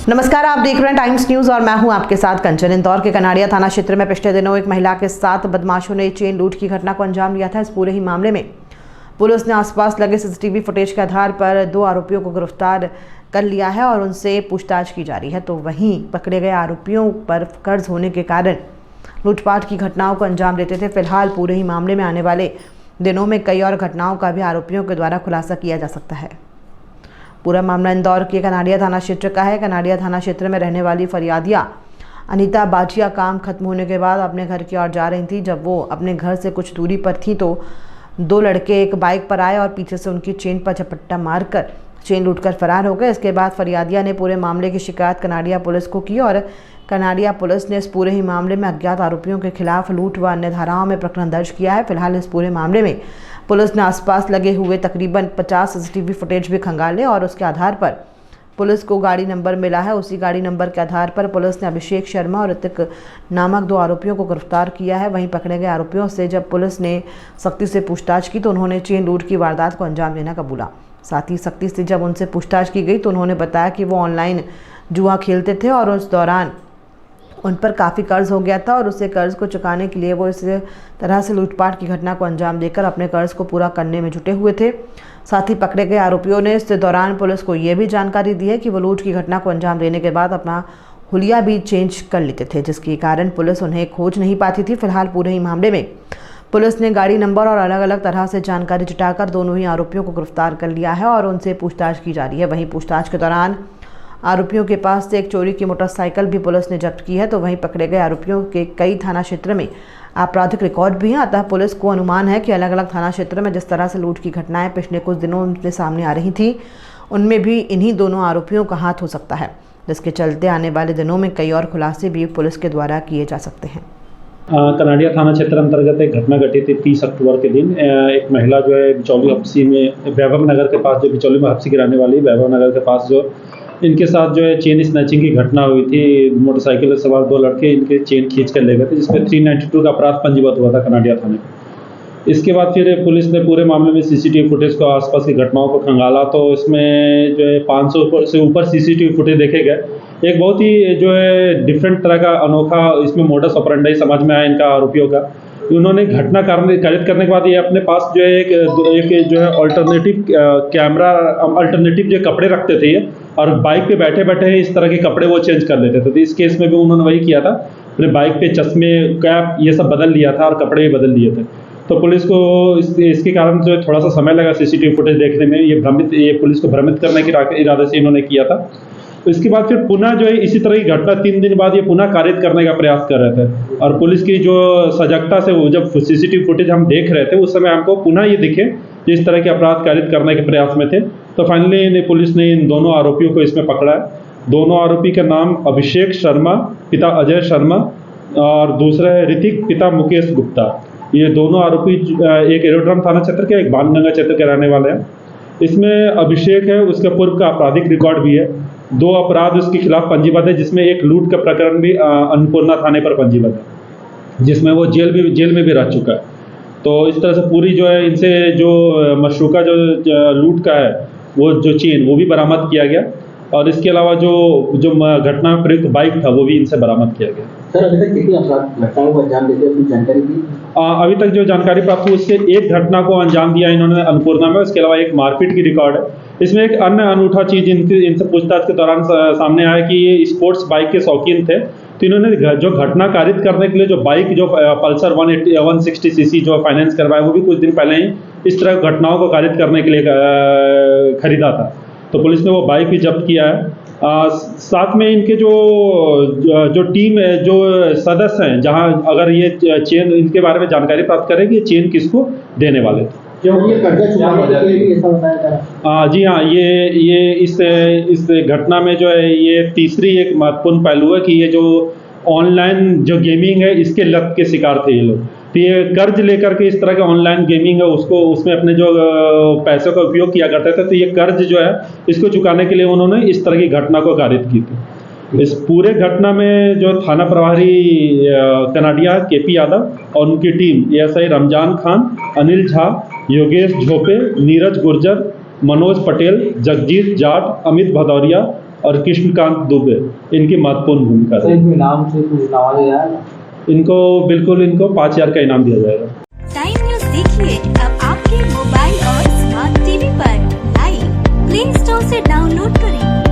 नमस्कार, आप देख रहे हैं टाइम्स न्यूज और मैं हूं आपके साथ कंचन। इंदौर के कनाड़िया थाना क्षेत्र में पिछले दिनों एक महिला के साथ बदमाशों ने चेन लूट की घटना को अंजाम दिया था। इस पूरे ही मामले में पुलिस ने आसपास लगे सीसीटीवी फुटेज के आधार पर 2 आरोपियों को गिरफ्तार कर लिया है और उनसे पूछताछ की जा रही है। तो वहीं पकड़े गए आरोपियों पर कर्ज होने के कारण लूटपाट की घटनाओं को अंजाम देते थे। फिलहाल पूरे ही मामले में आने वाले दिनों में कई और घटनाओं का भी आरोपियों के द्वारा खुलासा किया जा सकता है। पूरा मामला इंदौर के कनाड़िया थाना क्षेत्र का है। कनाड़िया थाना क्षेत्र में रहने वाली फरियादिया अनीता बाजिया काम खत्म होने के बाद अपने घर की ओर जा रही थी। जब वो अपने घर से कुछ दूरी पर थी तो 2 लड़के एक बाइक पर आए और पीछे से उनकी चेन पर झपट्टा मारकर चेन लूटकर फरार हो गए। इसके बाद फरियादिया ने पूरे मामले की शिकायत कनाड़िया पुलिस को की और कनाड़िया पुलिस ने इस पूरे ही मामले में अज्ञात आरोपियों के खिलाफ लूट व अन्य धाराओं में प्रकरण दर्ज किया है। फिलहाल इस पूरे मामले में पुलिस ने आसपास लगे हुए तकरीबन 50 सीसीटीवी फुटेज भी खंगाले और उसके आधार पर पुलिस को गाड़ी नंबर मिला है। उसी गाड़ी नंबर के आधार पर पुलिस ने अभिषेक शर्मा और ऋतिक नामक 2 आरोपियों को गिरफ्तार किया है। वहीं पकड़े गए आरोपियों से जब पुलिस ने सख्ती से पूछताछ की तो उन्होंने चेन लूट की वारदात को अंजाम देना कबूला। साथ ही सख्ती से जब उनसे पूछताछ की गई तो उन्होंने बताया कि वो ऑनलाइन जुआ खेलते थे और उस दौरान उन पर काफ़ी कर्ज हो गया था और उसे कर्ज को चुकाने के लिए वो इस तरह से लूटपाट की घटना को अंजाम देकर अपने कर्ज को पूरा करने में जुटे हुए थे। साथ ही पकड़े गए आरोपियों ने इस दौरान पुलिस को ये भी जानकारी दी है कि वो लूट की घटना को अंजाम देने के बाद अपना हुलिया भी चेंज कर लेते थे, जिसके कारण पुलिस उन्हें खोज नहीं पाती थी। फिलहाल पूरे ही मामले में पुलिस ने गाड़ी नंबर और अलग अलग तरह से जानकारी जुटाकर दोनों ही आरोपियों को गिरफ्तार कर लिया है और उनसे पूछताछ की जा रही है। वहीं पूछताछ के दौरान आरोपियों के पास से एक चोरी की मोटरसाइकिल भी पुलिस ने जब्त की है। तो वहीं पकड़े गए आरोपियों के कई थाना क्षेत्र में आपराधिक रिकॉर्ड भी हैं। अतः पुलिस को अनुमान है कि अलग अलग थाना क्षेत्र में जिस तरह से लूट की घटनाएं पिछले कुछ दिनों में सामने आ रही थी, उनमें भी इन्हीं दोनों आरोपियों का हाथ हो सकता है, जिसके चलते आने वाले दिनों में कई और खुलासे भी पुलिस के द्वारा किए जा सकते हैं। कनाड़िया थाना क्षेत्र अंतर्गत एक घटना घटी थी 30 अक्टूबर के दिन। एक महिला जो है बिचौली हफ्सी में वैभव नगर के पास, जो बिचौली में हफ्सी की रहने वाली वैभव नगर के पास जो इनके साथ जो है चेन स्नैचिंग की घटना हुई थी। मोटरसाइकिल पर सवार 2 लड़के इनके चेन खींच कर ले गए थे, जिसमें 392 का अपराध पंजीबद्ध हुआ था कनाड़िया थाने में। इसके बाद फिर पुलिस ने पूरे मामले में सीसीटीवी फुटेज को, आसपास की घटनाओं को खंगाला तो इसमें जो है 500 से ऊपर सीसीटीवी फुटेज देखे गए। एक बहुत ही जो है डिफरेंट तरह का अनोखा इसमें मोडस ऑपरेंडी समझ में आया इनका आरोपियों का। उन्होंने घटना कारित करने के बाद ये अपने पास जो है एक जो है अल्टरनेटिव कैमरा, अल्टरनेटिव जो कपड़े रखते थे ये, और बाइक पे बैठे बैठे इस तरह के कपड़े वो चेंज कर लेते थे। तो इस केस में भी उन्होंने वही किया था, अपने बाइक पे चश्मे, कैप ये सब बदल लिया था और कपड़े भी बदल लिए थे। तो पुलिस को इसके कारण जो थोड़ा सा समय लगा सीसीटीवी फुटेज देखने में। ये पुलिस को भ्रमित करने के इरादे से इन्होंने किया था। तो इसके बाद फिर पुनः जो है इसी तरह की घटना 3 दिन बाद ये पुनः कारित करने का प्रयास कर रहे थे और पुलिस की जो सजगता से वो जब सीसीटीवी फुटेज हम देख रहे थे उस समय हमको पुनः ये दिखे जो इस तरह के अपराध कारित करने के प्रयास में थे। तो फाइनली पुलिस ने इन दोनों आरोपियों को इसमें पकड़ा है। दोनों आरोपी का नाम अभिषेक शर्मा पिता अजय शर्मा और दूसरा है ऋतिक पिता मुकेश गुप्ता। ये दोनों आरोपी एक एरोड्रम थाना क्षेत्र के, एक बाणगंगा क्षेत्र के रहने वाले हैं। इसमें अभिषेक है, उसके पूर्व का आपराधिक रिकॉर्ड भी है। 2 अपराध उसके खिलाफ पंजीबद्ध है, जिसमें एक लूट का प्रकरण भी अन्नपूर्णा थाने पर पंजीबद्ध है, जिसमें वो जेल में भी रह चुका है। तो इस तरह से पूरी जो है इनसे जो मशरूका जो लूट का है वो जो चेन वो भी बरामद किया गया और इसके अलावा जो घटना में प्रयुक्त बाइक था वो भी इनसे बरामद किया गया। सर, अभी तक कितनी अपराध घटनाओं को अंजाम देते हैं, जानकारी दी? अभी तक जो जानकारी प्राप्त हुई उससे एक घटना को अंजाम दिया इन्होंने अन्नपूर्णा में। उसके अलावा एक मारपीट की रिकॉर्ड है। इसमें एक अन्य अनूठा चीज इनसे पूछताछ के दौरान सामने आया कि ये स्पोर्ट्स बाइक के शौकीन थे। तो इन्होंने जो घटना कारित करने के लिए जो बाइक जो पल्सर 160 सीसी जो फाइनेंस करवाया वो भी कुछ दिन पहले ही इस तरह घटनाओं को कारित करने के लिए खरीदा था। तो पुलिस ने वो बाइक भी जब्त किया है। साथ में इनके जो टीम है, जो सदस्य हैं, जहां अगर ये चेन इनके बारे में जानकारी प्राप्त करेगी, ये चेन किसको देने वाले थे। जी हाँ, ये इस घटना में जो है ये तीसरी एक महत्वपूर्ण पहलू है कि ये जो ऑनलाइन जो गेमिंग है इसके लत के शिकार थे ये लोग। तो ये कर्ज लेकर के इस तरह के ऑनलाइन गेमिंग है उसमें अपने जो पैसों का उपयोग किया करते थे। तो ये कर्ज जो है इसको चुकाने के लिए उन्होंने इस तरह की घटना को कारित की थी। इस पूरे घटना में जो थाना प्रभारी कनाड़िया केपी यादव और उनकी टीम एएसआई रमजान खान, अनिल झा, योगेश झोपे, नीरज गुर्जर, मनोज पटेल, जगजीत जाट, अमित भदौरिया, और कृष्णकांत दुबे इनकी महत्वपूर्ण भूमिका सर रही। इनको इनाम से कुछ नवाजा जाएगा? इनको बिल्कुल 5,000 का इनाम दिया जाएगा। टाइम न्यूज देखिए अब आपके मोबाइल और स्मार्ट टीवी पर लाइव प्ले स्टोर से डाउनलोड करें।